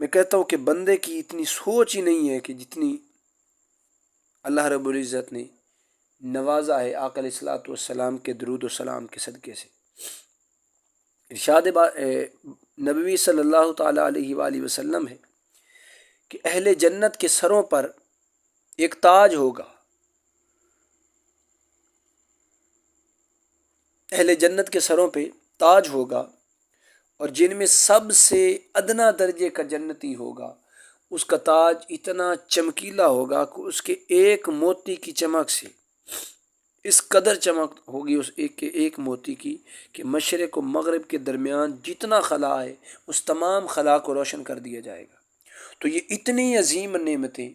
میں کہتا ہوں کہ بندے کی اتنی سوچ ہی نہیں ہے کہ جتنی اللہ رب العزت نے نوازا ہے آقا علیہ الصلوۃ والسلام کے درود و سلام کے صدقے سے۔ ارشاد نبوی صلی اللہ تعالیٰ علیہ وآلہ وسلم ہے کہ اہل جنت کے سروں پر ایک تاج ہوگا، اہل جنت کے سروں پہ تاج ہوگا، اور جن میں سب سے ادنا درجے کا جنتی ہوگا اس کا تاج اتنا چمکیلا ہوگا کہ اس کے ایک موتی کی چمک سے اس قدر چمک ہوگی اس ایک موتی کی کہ مشرق و مغرب کے درمیان جتنا خلا ہے اس تمام خلا کو روشن کر دیا جائے گا۔ تو یہ اتنی عظیم نعمتیں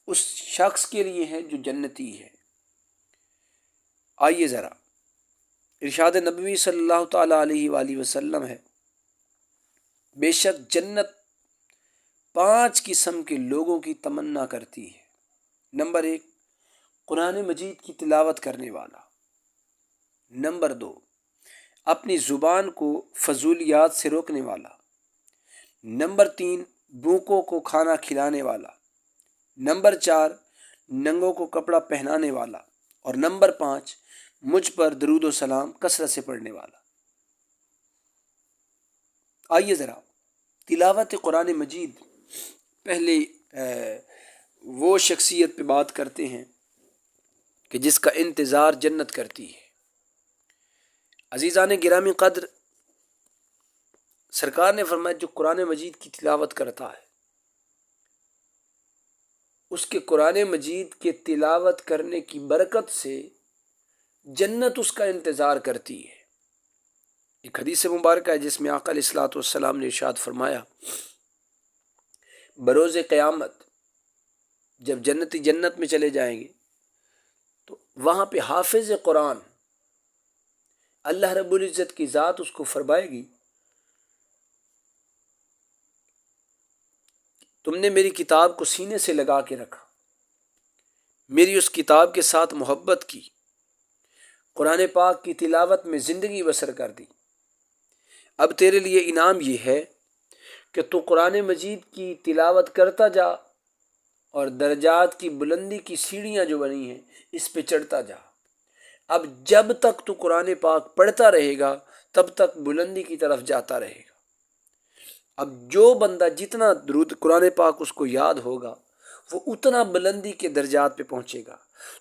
اس شخص کے لیے ہیں جو جنتی ہے۔ آئیے ذرا ارشاد نبوی صلی اللہ تعالیٰ علیہ وآلہ وسلم ہے، بے شک جنت 5 قسم کے لوگوں کی تمنا کرتی ہے۔ نمبر 1، قرآن مجید کی تلاوت کرنے والا۔ نمبر 2، اپنی زبان کو فضولیات سے روکنے والا۔ نمبر 3، بھوکوں کو کھانا کھلانے والا۔ نمبر 4، ننگوں کو کپڑا پہنانے والا۔ اور نمبر 5، مجھ پر درود و سلام کثرت سے پڑھنے والا۔ آئیے ذرا تلاوت قرآن مجید پہلے وہ شخصیت پہ بات کرتے ہیں کہ جس کا انتظار جنت کرتی ہے۔ عزیزان گرامی قدر، سرکار نے فرمایا جو قرآن مجید کی تلاوت کرتا ہے اس کے قرآن مجید کے تلاوت کرنے کی برکت سے جنت اس کا انتظار کرتی ہے۔ ایک حدیث مبارکہ ہے جس میں آقا علیہ الصلوۃ والسلام نے ارشاد فرمایا، بروز قیامت جب جنتی جنت میں چلے جائیں گے تو وہاں پہ حافظ قرآن اللہ رب العزت کی ذات اس کو فرمائے گی، تم نے میری کتاب کو سینے سے لگا کے رکھا، میری اس کتاب کے ساتھ محبت کی، قرآن پاک کی تلاوت میں زندگی بسر کر دی، اب تیرے لیے انعام یہ ہے کہ تو قرآن مجید کی تلاوت کرتا جا اور درجات کی بلندی کی سیڑھیاں جو بنی ہیں اس پہ چڑھتا جا۔ اب جب تک تو قرآن پاک پڑھتا رہے گا تب تک بلندی کی طرف جاتا رہے گا۔ اب جو بندہ جتنا درود قرآن پاک اس کو یاد ہوگا وہ اتنا بلندی کے درجات پہ پہنچے گا۔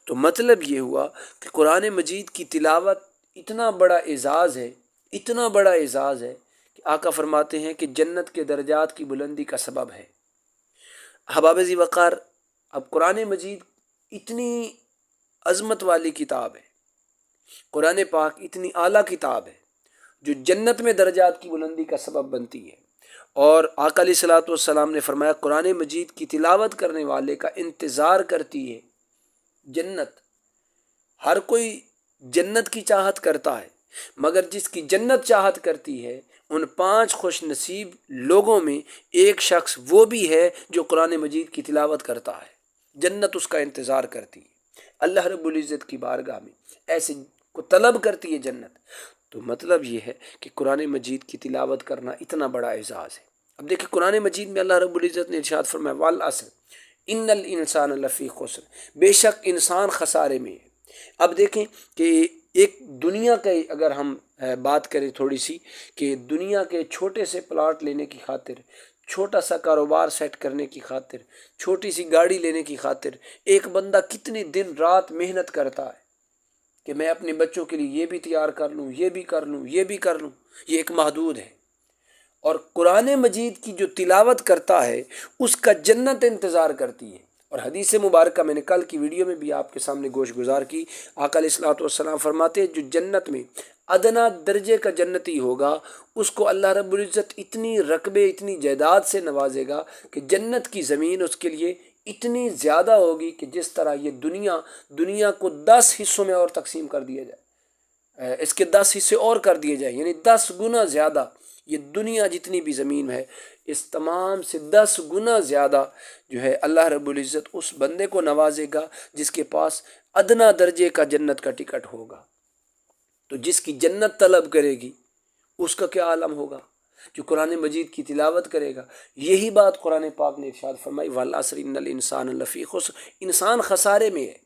تو مطلب یہ ہوا کہ قرآن مجید کی تلاوت اتنا بڑا اعزاز ہے، اتنا بڑا اعزاز ہے کہ آقا فرماتے ہیں کہ جنت کے درجات کی بلندی کا سبب ہے۔ احباب ذی وقار، اب قرآن مجید اتنی عظمت والی کتاب ہے، قرآن پاک اتنی اعلیٰ کتاب ہے جو جنت میں درجات کی بلندی کا سبب بنتی ہے، اور آقا علیہ الصلوۃ والسلام نے فرمایا قرآن مجید کی تلاوت کرنے والے کا انتظار کرتی ہے جنت۔ ہر کوئی جنت کی چاہت کرتا ہے، مگر جس کی جنت چاہت کرتی ہے ان 5 خوش نصیب لوگوں میں ایک شخص وہ بھی ہے جو قرآن مجید کی تلاوت کرتا ہے، جنت اس کا انتظار کرتی ہے، اللہ رب العزت کی بارگاہ میں ایسے کو طلب کرتی ہے جنت۔ تو مطلب یہ ہے کہ قرآن مجید کی تلاوت کرنا اتنا بڑا اعزاز ہے۔ اب دیکھیں قرآن مجید میں اللہ رب العزت نے ارشاد فرمایا والعصر ان الانسان لفی خسر، بے شک انسان خسارے میں ہے۔ اب دیکھیں کہ ایک دنیا کا اگر ہم بات کریں تھوڑی سی کہ دنیا کے چھوٹے سے پلاٹ لینے کی خاطر، چھوٹا سا کاروبار سیٹ کرنے کی خاطر، چھوٹی سی گاڑی لینے کی خاطر ایک بندہ کتنی دن رات محنت کرتا ہے کہ میں اپنے بچوں کے لیے یہ بھی تیار کر لوں، یہ بھی کر لوں، یہ بھی کر لوں، یہ ایک محدود ہے۔ اور قرآن مجید کی جو تلاوت کرتا ہے اس کا جنت انتظار کرتی ہے۔ اور حدیث مبارکہ میں نے کل کی ویڈیو میں بھی آپ کے سامنے گوش گزار کی، آقا علیہ الصلوۃ والسلام فرماتے ہیں جو جنت میں ادنا درجے کا جنتی ہوگا اس کو اللہ رب العزت اتنی رقبے، اتنی جائیداد سے نوازے گا کہ جنت کی زمین اس کے لیے اتنی زیادہ ہوگی کہ جس طرح یہ دنیا کو 10 حصوں میں اور تقسیم کر دیا جائے، اس کے 10 حصے اور کر دیے جائیں، یعنی 10 گنا زیادہ یہ دنیا جتنی بھی زمین ہے اس تمام سے 10 گنا زیادہ جو ہے اللہ رب العزت اس بندے کو نوازے گا جس کے پاس ادنا درجے کا جنت کا ٹکٹ ہوگا۔ تو جس کی جنت طلب کرے گی اس کا کیا عالم ہوگا۔ جو قرآن مجید کی تلاوت کرے گا. یہی بات قرآن پاک نے ارشاد فرمائی والعصر ان الانسان لفی خسر، انسان خسارے میں ہے.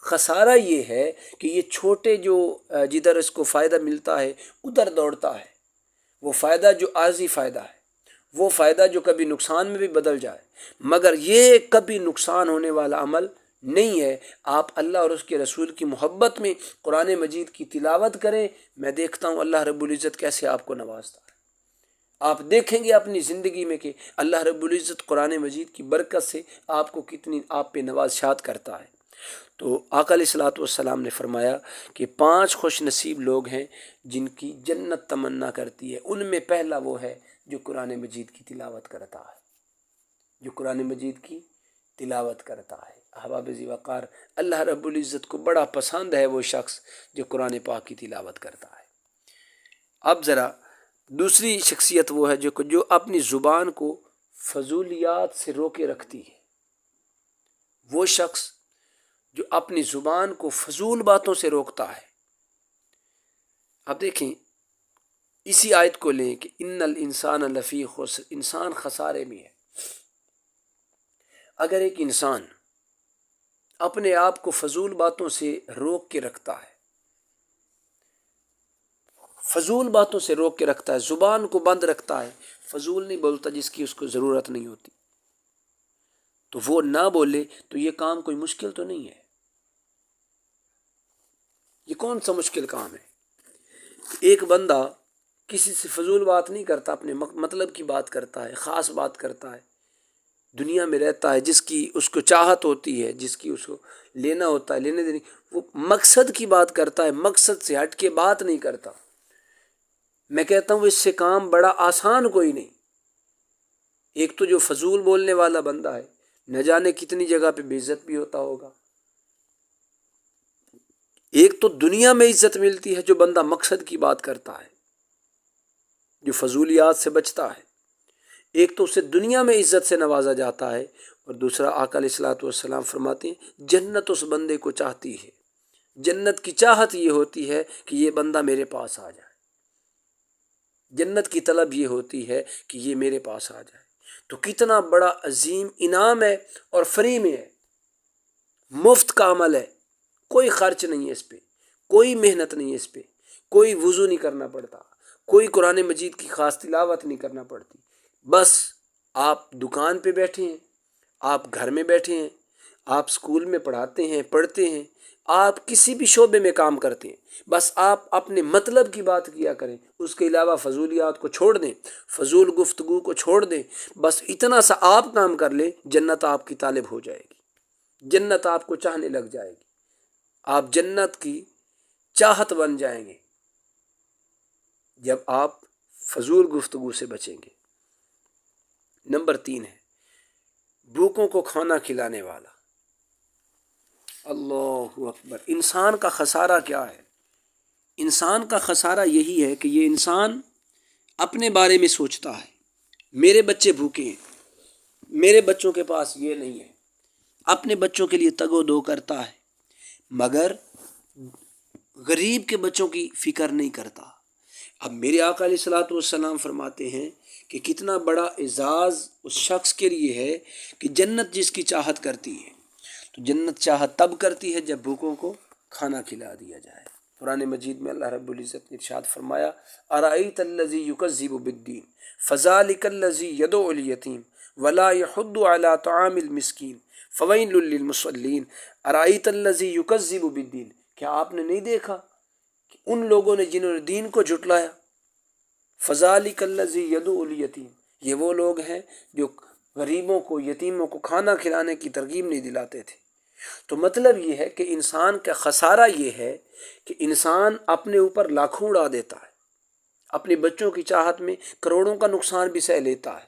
خسارہ یہ ہے کہ یہ چھوٹے جو جدھر اس کو فائدہ ملتا ہے ادھر دوڑتا ہے. وہ فائدہ جو عارضی فائدہ ہے، وہ فائدہ جو کبھی نقصان میں بھی بدل جائے، مگر یہ کبھی نقصان ہونے والا عمل نہیں ہے. آپ اللہ اور اس کے رسول کی محبت میں قرآن مجید کی تلاوت کریں. میں دیکھتا ہوں اللہ رب العزت کیسے آپ کو نوازتا ہے. آپ دیکھیں گے اپنی زندگی میں کہ اللہ رب العزت قرآن مجید کی برکت سے آپ کو کتنی آپ پہ نوازشات کرتا ہے. تو آقا علیہ الصلوۃ والسلام نے فرمایا کہ 5 خوش نصیب لوگ ہیں جن کی جنت تمنا کرتی ہے. ان میں پہلا وہ ہے جو قرآن مجید کی تلاوت کرتا ہے، جو قرآن مجید کی تلاوت کرتا ہے. احباب ذی وقار، اللہ رب العزت کو بڑا پسند ہے وہ شخص جو قرآن پاک کی تلاوت کرتا ہے. اب ذرا دوسری شخصیت وہ ہے جو اپنی زبان کو فضولیات سے روکے رکھتی ہے. وہ شخص جو اپنی زبان کو فضول باتوں سے روکتا ہے. اب دیکھیں اسی آیت کو لیں کہ ان الانسان لفی خسر، انسان خسارے میں ہے. اگر ایک انسان اپنے آپ کو فضول باتوں سے روک کے رکھتا ہے، فضول باتوں سے روک کے رکھتا ہے، زبان کو بند رکھتا ہے، فضول نہیں بولتا جس کی اس کو ضرورت نہیں ہوتی، تو وہ نہ بولے تو یہ کام کوئی مشکل تو نہیں ہے. یہ کون سا مشکل کام ہے؟ ایک بندہ کسی سے فضول بات نہیں کرتا، اپنے مطلب کی بات کرتا ہے، خاص بات کرتا ہے، دنیا میں رہتا ہے، جس کی اس کو چاہت ہوتی ہے، جس کی اس کو لینا ہوتا ہے، لینے دینی، وہ مقصد کی بات کرتا ہے، مقصد سے ہٹ کے بات نہیں کرتا. میں کہتا ہوں اس سے کام بڑا آسان کوئی نہیں. ایک تو جو فضول بولنے والا بندہ ہے نہ جانے کتنی جگہ پہ بے عزت بھی ہوتا ہوگا. ایک تو دنیا میں عزت ملتی ہے جو بندہ مقصد کی بات کرتا ہے، جو فضولیات سے بچتا ہے. ایک تو اسے دنیا میں عزت سے نوازا جاتا ہے، اور دوسرا آقا علیہ الصلوۃ والسلام فرماتے ہیں جنت اس بندے کو چاہتی ہے. جنت کی چاہت یہ ہوتی ہے کہ یہ بندہ میرے پاس آ جائے. جنت کی طلب یہ ہوتی ہے کہ یہ میرے پاس آ جائے. تو کتنا بڑا عظیم انعام ہے اور فری میں ہے، مفت کا عمل ہے، کوئی خرچ نہیں ہے اس پہ، کوئی محنت نہیں ہے اس پہ، کوئی وضو نہیں کرنا پڑتا، کوئی قرآن مجید کی خاص تلاوت نہیں کرنا پڑتی. بس آپ دکان پہ بیٹھے ہیں، آپ گھر میں بیٹھے ہیں، آپ اسکول میں پڑھاتے ہیں، پڑھتے ہیں، آپ کسی بھی شعبے میں کام کرتے ہیں، بس آپ اپنے مطلب کی بات کیا کریں. اس کے علاوہ فضولیات کو چھوڑ دیں، فضول گفتگو کو چھوڑ دیں. بس اتنا سا آپ کام کر لیں، جنت آپ کی طالب ہو جائے گی، جنت آپ کو چاہنے لگ جائے گی، آپ جنت کی چاہت بن جائیں گے جب آپ فضول گفتگو سے بچیں گے. نمبر 3 ہے بھوکوں کو کھانا کھلانے والا. اللہ اکبر. انسان کا خسارہ کیا ہے؟ انسان کا خسارہ یہی ہے کہ یہ انسان اپنے بارے میں سوچتا ہے، میرے بچے بھوکے ہیں، میرے بچوں کے پاس یہ نہیں ہے، اپنے بچوں کے لیے تگ و دو کرتا ہے، مگر غریب کے بچوں کی فکر نہیں کرتا. اب میرے آقا علیہ الصلوۃ والسلام فرماتے ہیں کہ کتنا بڑا اعزاز اس شخص کے لیے ہے کہ جنت جس کی چاہت کرتی ہے. تو جنت چاہت تب کرتی ہے جب بھوکوں کو کھانا کھلا دیا جائے. قرآن مجید میں اللہ رب العزت نے ارشاد فرمایا ارأیت الذی یکذب بالدین فذلک الذی یدعو الیتیم ولا یحض علی طعام المسکین فویل للمصلین. ارأیت الذی یکذب بالدین، کیا آپ نے نہیں دیکھا کہ ان لوگوں نے جنہوں نے دین کو جھٹلایا، فذلک الذی یدعو الیتیم، یہ وہ لوگ ہیں جو غریبوں کو، یتیموں کو کھانا کھلانے کی ترغیب نہیں دلاتے تھے. تو مطلب یہ ہے کہ انسان کا خسارہ یہ ہے کہ انسان اپنے اوپر لاکھوں اڑا دیتا ہے، اپنے بچوں کی چاہت میں کروڑوں کا نقصان بھی سہ لیتا ہے،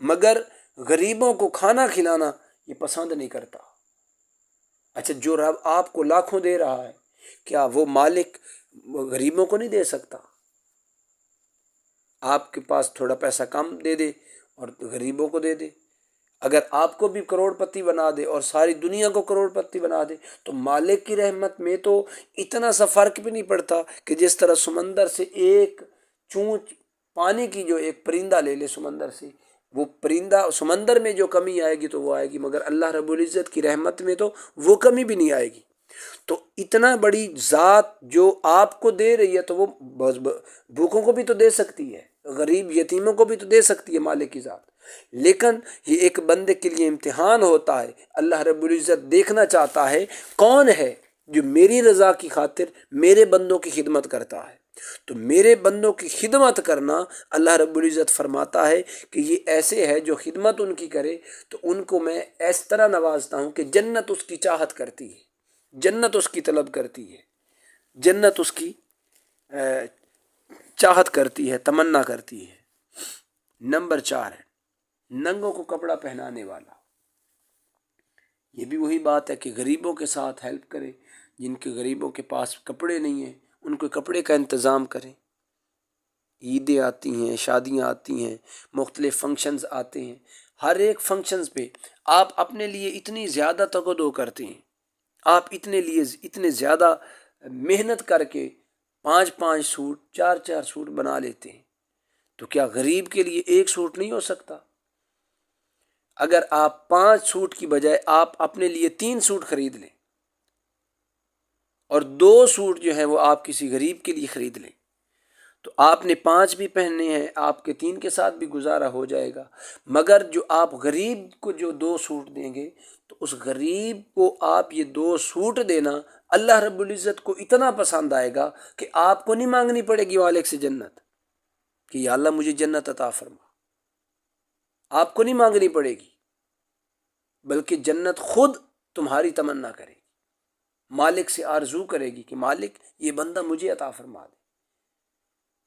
مگر غریبوں کو کھانا کھلانا یہ پسند نہیں کرتا. اچھا جو رب آپ کو لاکھوں دے رہا ہے، کیا وہ مالک غریبوں کو نہیں دے سکتا؟ آپ کے پاس تھوڑا پیسہ کم دے دے اور غریبوں کو دے دے. اگر آپ کو بھی کروڑ پتی بنا دے اور ساری دنیا کو کروڑ پتی بنا دے تو مالک کی رحمت میں تو اتنا سا فرق بھی نہیں پڑتا کہ جس طرح سمندر سے ایک چونچ پانی کی جو ایک پرندہ لے لے سمندر سے، وہ پرندہ سمندر میں جو کمی آئے گی تو وہ آئے گی، مگر اللہ رب العزت کی رحمت میں تو وہ کمی بھی نہیں آئے گی۔ تو اتنا بڑی ذات جو آپ کو دے رہی ہے تو وہ بھوکوں کو بھی تو دے سکتی ہے، غریب یتیموں کو بھی تو دے سکتی ہے مالک کی ذات، لیکن یہ ایک بندے کے لیے امتحان ہوتا ہے۔ اللہ رب العزت دیکھنا چاہتا ہے کون ہے جو میری رضا کی خاطر میرے بندوں کی خدمت کرتا ہے۔ تو میرے بندوں کی خدمت کرنا، اللہ رب العزت فرماتا ہے کہ یہ ایسے ہے جو خدمت ان کی کرے تو ان کو میں اس طرح نوازتا ہوں کہ جنت اس کی چاہت کرتی ہے، جنت اس کی طلب کرتی ہے، جنت اس کی چاہت کرتی ہے، تمنا کرتی ہے۔ نمبر 4 ہے ننگوں کو کپڑا پہنانے والا۔ یہ بھی وہی بات ہے کہ غریبوں کے ساتھ ہیلپ کرے، جن کے غریبوں کے پاس کپڑے نہیں ہیں ان کو کپڑے کا انتظام کریں۔ عیدیں آتی ہیں، شادیاں آتی ہیں، مختلف فنکشنز آتے ہیں، ہر ایک فنکشنز پہ آپ اپنے لیے اتنی زیادہ تگودو کرتے ہیں، آپ اتنے زیادہ محنت کر کے 5 سوٹ 4 سوٹ بنا لیتے ہیں، تو کیا غریب کے لیے ایک سوٹ نہیں ہو سکتا؟ اگر آپ 5 سوٹ کی بجائے آپ اپنے لیے 3 سوٹ خرید لیں اور 2 سوٹ جو ہیں وہ آپ کسی غریب کے لیے خرید لیں، تو آپ نے 5 بھی پہننے ہیں، آپ کے 3 کے ساتھ بھی گزارا ہو جائے گا۔ مگر جو آپ غریب کو جو 2 سوٹ دیں گے تو اس غریب کو آپ یہ 2 سوٹ دینا اللہ رب العزت کو اتنا پسند آئے گا کہ آپ کو نہیں مانگنی پڑے گی مالک سے جنت کہ یا اللہ مجھے جنت عطا فرما، آپ کو نہیں مانگنی پڑے گی، بلکہ جنت خود تمہاری تمنا کرے گی، مالک سے آرزو کرے گی کہ مالک یہ بندہ مجھے عطا فرما دے،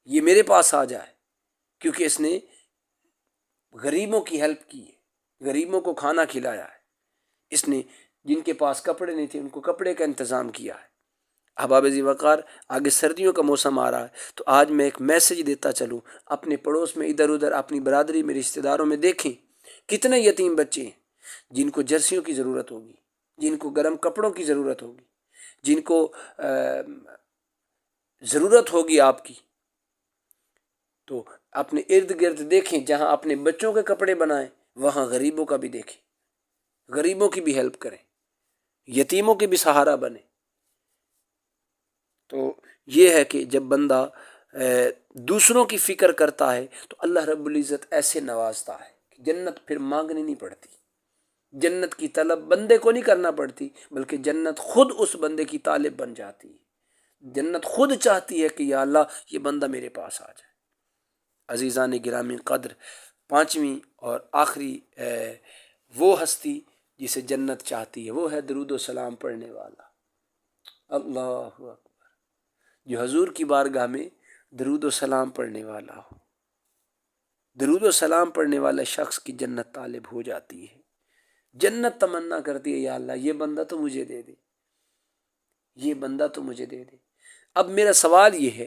یہ میرے پاس آ جائے، کیونکہ اس نے غریبوں کی ہیلپ کی ہے، غریبوں کو کھانا کھلایا ہے، اس نے جن کے پاس کپڑے نہیں تھے ان کو کپڑے کا انتظام کیا ہے۔ احباب ذی وقار، آگے سردیوں کا موسم آ رہا ہے تو آج میں ایک میسج دیتا چلوں، اپنے پڑوس میں ادھر ادھر اپنی برادری میں رشتہ داروں میں دیکھیں کتنے یتیم بچے ہیں جن کو جرسیوں کی ضرورت ہوگی، جن کو گرم کپڑوں کی ضرورت ہوگی، جن کو ضرورت ہوگی آپ کی، تو اپنے ارد گرد دیکھیں، جہاں اپنے بچوں کے کپڑے بنائیں وہاں غریبوں کا بھی دیکھیں، غریبوں کی بھی ہیلپ کریں، یتیموں کے بھی سہارا بنیں۔ تو یہ ہے کہ جب بندہ دوسروں کی فکر کرتا ہے تو اللہ رب العزت ایسے نوازتا ہے کہ جنت پھر مانگنی نہیں پڑتی، جنت کی طلب بندے کو نہیں کرنا پڑتی، بلکہ جنت خود اس بندے کی طالب بن جاتی ہے، جنت خود چاہتی ہے کہ یا اللہ یہ بندہ میرے پاس آ جائے۔ عزیزان گرامی قدر، 5ویں اور آخری وہ ہستی جسے جنت چاہتی ہے وہ ہے درود و سلام پڑھنے والا۔ اللہ اکبر، جو حضور کی بارگاہ میں درود و سلام پڑھنے والا ہو، درود و سلام پڑھنے والے شخص کی جنت طالب ہو جاتی ہے، جنت تمنا کرتی ہے یا اللہ یہ بندہ تو مجھے دے دے، یہ بندہ تو مجھے دے دے۔ اب میرا سوال یہ ہے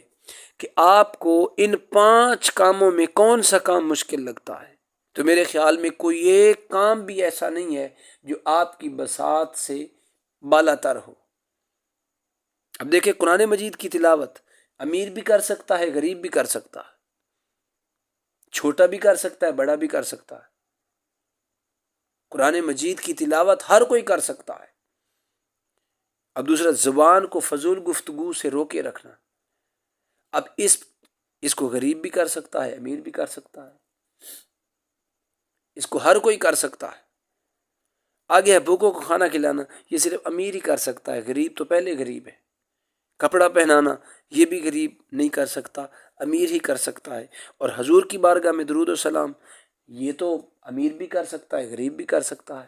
کہ آپ کو ان 5 کاموں میں کون سا کام مشکل لگتا ہے؟ تو میرے خیال میں کوئی ایک کام بھی ایسا نہیں ہے جو آپ کی بساط سے بالا تر ہو۔ اب دیکھیں، قرآن مجید کی تلاوت امیر بھی کر سکتا ہے، غریب بھی کر سکتا ہے، چھوٹا بھی کر سکتا ہے، بڑا بھی کر سکتا ہے۔ قرآن مجید کی تلاوت ہر کوئی کر سکتا ہے۔ اب دوسرا، زبان کو فضول گفتگو سے روکے رکھنا۔ اب اس کو غریب بھی کر سکتا ہے، امیر بھی کر سکتا ہے، اس کو ہر کوئی کر سکتا ہے۔ آگے ہے بھوکوں کو کھانا کھلانا، یہ صرف امیر ہی کر سکتا ہے، غریب تو پہلے غریب ہے۔ کپڑا پہنانا یہ بھی غریب نہیں کر سکتا، امیر ہی کر سکتا ہے۔ اور حضور کی بارگاہ میں درود و سلام یہ تو امیر بھی کر سکتا ہے، غریب بھی کر سکتا ہے۔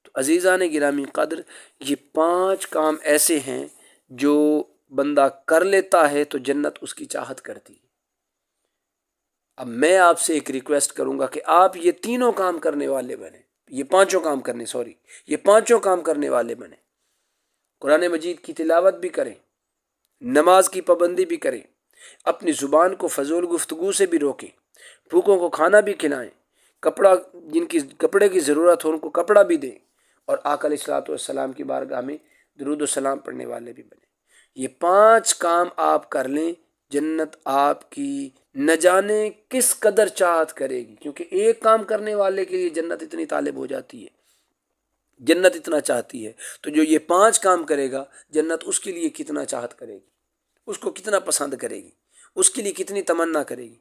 تو عزیزان گرامی قدر، یہ 5 کام ایسے ہیں جو بندہ کر لیتا ہے تو جنت اس کی چاہت کرتی ہے۔ اب میں آپ سے ایک ریکویسٹ کروں گا کہ آپ یہ تینوں کام کرنے والے بنیں، یہ پانچوں کام کرنے والے بنیں۔ قرآن مجید کی تلاوت بھی کریں، نماز کی پابندی بھی کریں، اپنی زبان کو فضول گفتگو سے بھی روکیں، بھوکوں کو کھانا بھی کھلائیں، جن کی کپڑے کی ضرورت ہو ان کو کپڑا بھی دیں، اور آقا علیہ الصلوۃ والسلام کی بارگاہ میں درود و سلام پڑھنے والے بھی بنیں۔ یہ 5 کام آپ کر لیں، جنت آپ کی نہ جانے کس قدر چاہت کرے گی، کیونکہ ایک کام کرنے والے کے لیے جنت اتنی طالب ہو جاتی ہے، جنت اتنا چاہتی ہے، تو جو یہ 5 کام کرے گا جنت اس کے لیے کتنا چاہت کرے گی، اس کو کتنا پسند کرے گی، اس کے لیے کتنی تمنا کرے گی۔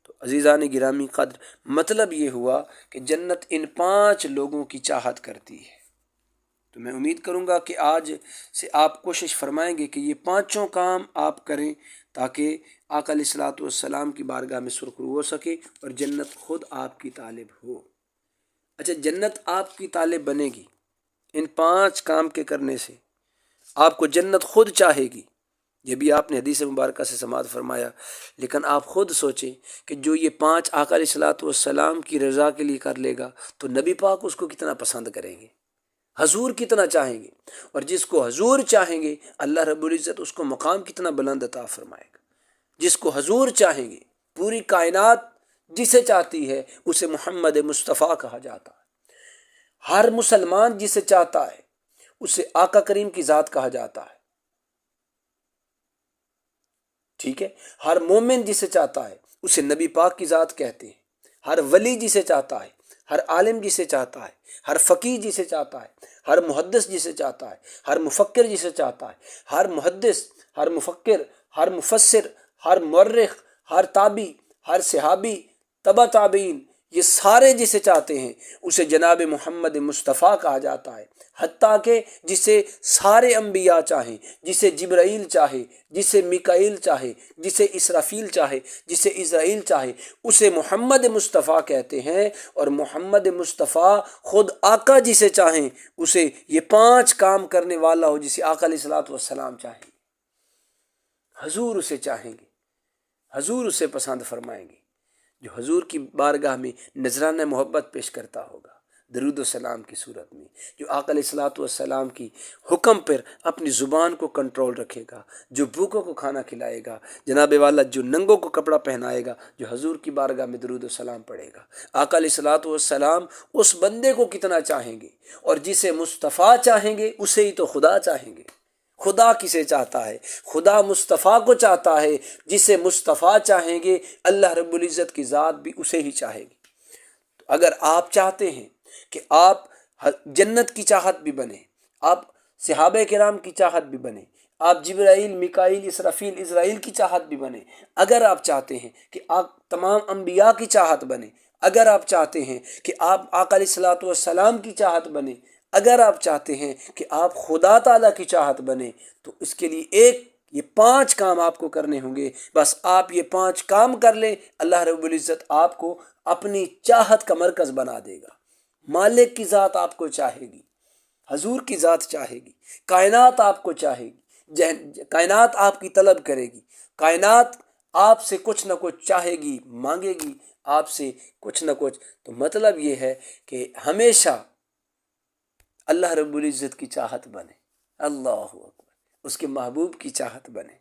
تو عزیزان گرامی قدر، مطلب یہ ہوا کہ جنت ان 5 لوگوں کی چاہت کرتی ہے۔ تو میں امید کروں گا کہ آج سے آپ کوشش فرمائیں گے کہ یہ 5 کام آپ کریں تاکہ آقا علیہ الصلوۃ والسلام کی بارگاہ میں سرخرو ہو سکے اور جنت خود آپ کی طالب ہو۔ اچھا، جنت آپ کی طالب بنے گی ان 5 کام کے کرنے سے، آپ کو جنت خود چاہے گی، یہ بھی آپ نے حدیث مبارکہ سے سماعت فرمایا۔ لیکن آپ خود سوچیں کہ جو یہ 5 آقا علیہ الصلوۃ والسلام کی رضا کے لیے کر لے گا تو نبی پاک اس کو کتنا پسند کریں گے، حضور کتنا چاہیں گے، اور جس کو حضور چاہیں گے اللہ رب العزت اس کو مقام کتنا بلند عطا فرمائے گا۔ جس کو حضور چاہیں گے، پوری کائنات جسے چاہتی ہے اسے محمد مصطفیٰ کہا جاتا ہے۔ ہر مسلمان جسے چاہتا ہے اسے آقا کریم کی ذات کہا جاتا ہے، ٹھیک ہے۔ ہر مومن جسے چاہتا ہے اسے نبی پاک کی ذات کہتے ہیں۔ ہر ولی جسے چاہتا ہے، ہر عالم جسے چاہتا ہے، ہر فقیہ جسے چاہتا ہے، ہر محدث جسے چاہتا ہے، ہر مفکر جسے چاہتا ہے، ہر محدث، ہر مفکر، ہر مفسر، ہر مورخ، ہر تابعی، ہر صحابی، تبع تابعین، یہ سارے جسے چاہتے ہیں اسے جناب محمد مصطفیٰ کہا جاتا ہے۔ حتیٰ کہ جسے سارے انبیاء چاہیں، جسے جبرائیل چاہے، جسے میکائیل چاہے، جسے اسرافیل چاہے، جسے اسرائیل چاہے، اسے محمد مصطفیٰ کہتے ہیں۔ اور محمد مصطفیٰ خود آقا جسے چاہیں اسے یہ 5 کام کرنے والا ہو جسے آقا علیہ الصلوۃ والسلام چاہیں، حضور اسے چاہیں گے، حضور اسے پسند فرمائیں گے۔ جو حضور کی بارگاہ میں نذرانہ محبت پیش کرتا ہوگا درود و سلام کی صورت میں، جو آقا علیہ الصلوۃ والسلام کی حکم پر اپنی زبان کو کنٹرول رکھے گا، جو بھوکوں کو کھانا کھلائے گا، جناب والا جو ننگوں کو کپڑا پہنائے گا، جو حضور کی بارگاہ میں درود و سلام پڑھے گا، آقا علیہ الصلوۃ والسلام اس بندے کو کتنا چاہیں گے، اور جسے مصطفیٰ چاہیں گے اسے ہی تو خدا چاہیں گے۔ خدا کسے چاہتا ہے؟ خدا مصطفیٰ کو چاہتا ہے۔ جسے مصطفیٰ چاہیں گے اللہ رب العزت کی ذات بھی اسے ہی چاہے گی۔ تو اگر آپ چاہتے ہیں کہ آپ جنت کی چاہت بھی بنیں، آپ صحابہ کرام کی چاہت بھی بنیں، آپ جبرائیل، میکائیل، اسرافیل، اسرائیل کی چاہت بھی بنیں، اگر آپ چاہتے ہیں کہ آپ تمام انبیاء کی چاہت بنیں، اگر آپ چاہتے ہیں کہ آپ آقا علیہ الصلوۃ والسلام کی چاہت بنیں، اگر آپ چاہتے ہیں کہ آپ خدا تعالیٰ کی چاہت بنیں، تو اس کے لیے یہ 5 کام آپ کو کرنے ہوں گے۔ بس آپ یہ 5 کام کر لیں، اللہ رب العزت آپ کو اپنی چاہت کا مرکز بنا دے گا۔ مالک کی ذات آپ کو چاہے گی، حضور کی ذات چاہے گی، کائنات آپ کو چاہے گی، کائنات آپ کی طلب کرے گی، کائنات آپ سے کچھ نہ کچھ چاہے گی، مانگے گی آپ سے کچھ نہ کچھ۔ تو مطلب یہ ہے کہ ہمیشہ اللہ رب العزت کی چاہت بنے، اللہ اکبر، اس کے محبوب کی چاہت بنے،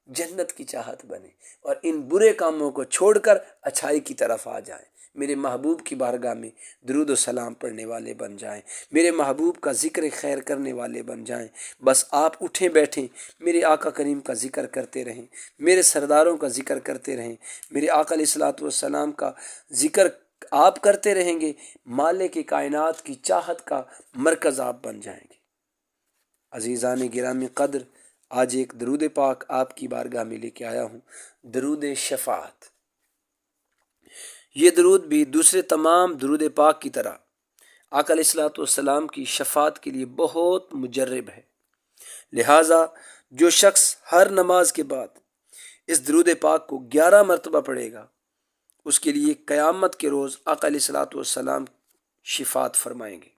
جنت کی چاہت بنے، اور ان برے کاموں کو چھوڑ کر اچھائی کی طرف آ جائیں، میرے محبوب کی بارگاہ میں درود و سلام پڑھنے والے بن جائیں، میرے محبوب کا ذکر خیر کرنے والے بن جائیں۔ بس آپ اٹھیں بیٹھیں میرے آقا کریم کا ذکر کرتے رہیں، میرے سرداروں کا ذکر کرتے رہیں، میرے آقا علیہ الصلوۃ والسلام کا ذکر آپ کرتے رہیں گے، مالک کی کائنات کی چاہت کا مرکز آپ بن جائیں گے۔ عزیزان گرامی قدر، آج ایک درود پاک آپ کی بارگاہ میں لے کے آیا ہوں، درود شفاعت۔ یہ درود بھی دوسرے تمام درود پاک کی طرح آقا علیہ الصلوۃ والسلام کی شفاعت کے لیے بہت مجرب ہے۔ لہٰذا جو شخص ہر نماز کے بعد اس درود پاک کو 11 مرتبہ پڑھے گا، اس کے لیے قیامت کے روز آقا علیہ الصلوۃ والسلام شفاعت فرمائیں گے۔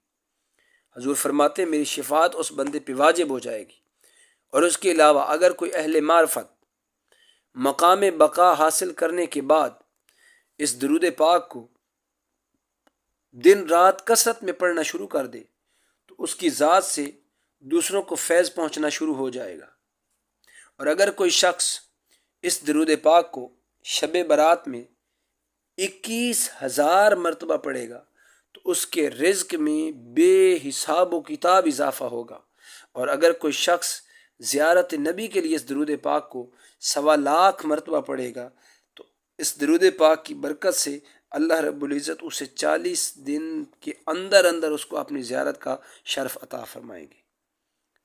حضور فرماتے ہیں میری شفاعت اس بندے پہ واجب ہو جائے گی، اور اس کے علاوہ اگر کوئی اہل معرفت مقام بقا حاصل کرنے کے بعد اس درود پاک کو دن رات کثرت میں پڑھنا شروع کر دے تو اس کی ذات سے دوسروں کو فیض پہنچنا شروع ہو جائے گا۔ اور اگر کوئی شخص اس درود پاک کو شب برات میں 21,000 مرتبہ پڑھے گا تو اس کے رزق میں بے حساب و کتاب اضافہ ہوگا۔ اور اگر کوئی شخص زیارت نبی کے لیے اس درود پاک کو 1.25 مرتبہ پڑھے گا تو اس درود پاک کی برکت سے اللہ رب العزت اسے 40 دن کے اندر اندر اس کو اپنی زیارت کا شرف عطا فرمائیں گے۔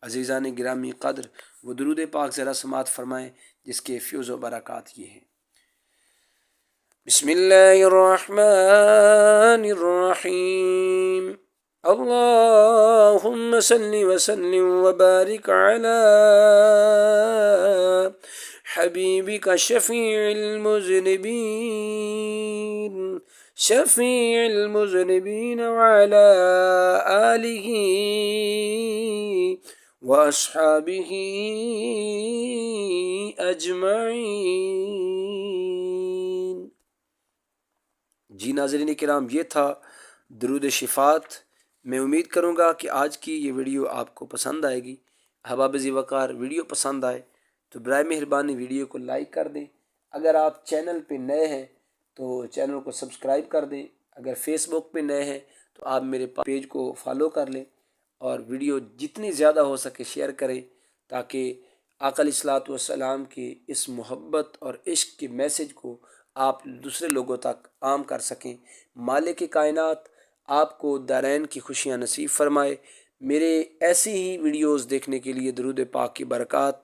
عزیزان گرامی قدر، وہ درود پاک ذرا سماعت فرمائیں جس کے فیوز و برکات یہ ہیں۔ بسم اللہ الرحمن الرحیم، اللہم صلی وسلم وبارک علی حبیبک شفیع المذنبین وعلی آلہ وَأَصْحَابِهِ أَجْمَعِينَ۔ جی ناظرین کرام، یہ تھا درود شفاعت۔ میں امید کروں گا کہ آج کی یہ ویڈیو آپ کو پسند آئے گی۔ احباب ذی وقار، ویڈیو پسند آئے تو برائے مہربانی ویڈیو کو لائک کر دیں۔ اگر آپ چینل پہ نئے ہیں تو چینل کو سبسکرائب کر دیں۔ اگر فیس بک پہ نئے ہیں تو آپ میرے پیج کو فالو کر لیں اور ویڈیو جتنی زیادہ ہو سکے شیئر کریں تاکہ آقا علیہ الصلوۃ والسلام کی اس محبت اور عشق کے میسج کو آپ دوسرے لوگوں تک عام کر سکیں۔ مالک کائنات آپ کو دارین کی خوشیاں نصیب فرمائے۔ میرے ایسی ہی ویڈیوز دیکھنے کے لیے، درود پاک کی برکات،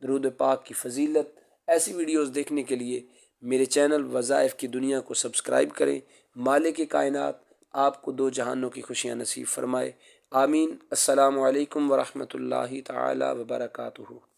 درود پاک کی فضیلت، ایسی ویڈیوز دیکھنے کے لیے میرے چینل وظائف کی دنیا کو سبسکرائب کریں۔ مالک کائنات آپ کو دو جہانوں کی خوشیاں نصیب فرمائے۔ آمین۔ السلام علیکم ورحمۃ اللہ تعالی وبرکاتہ۔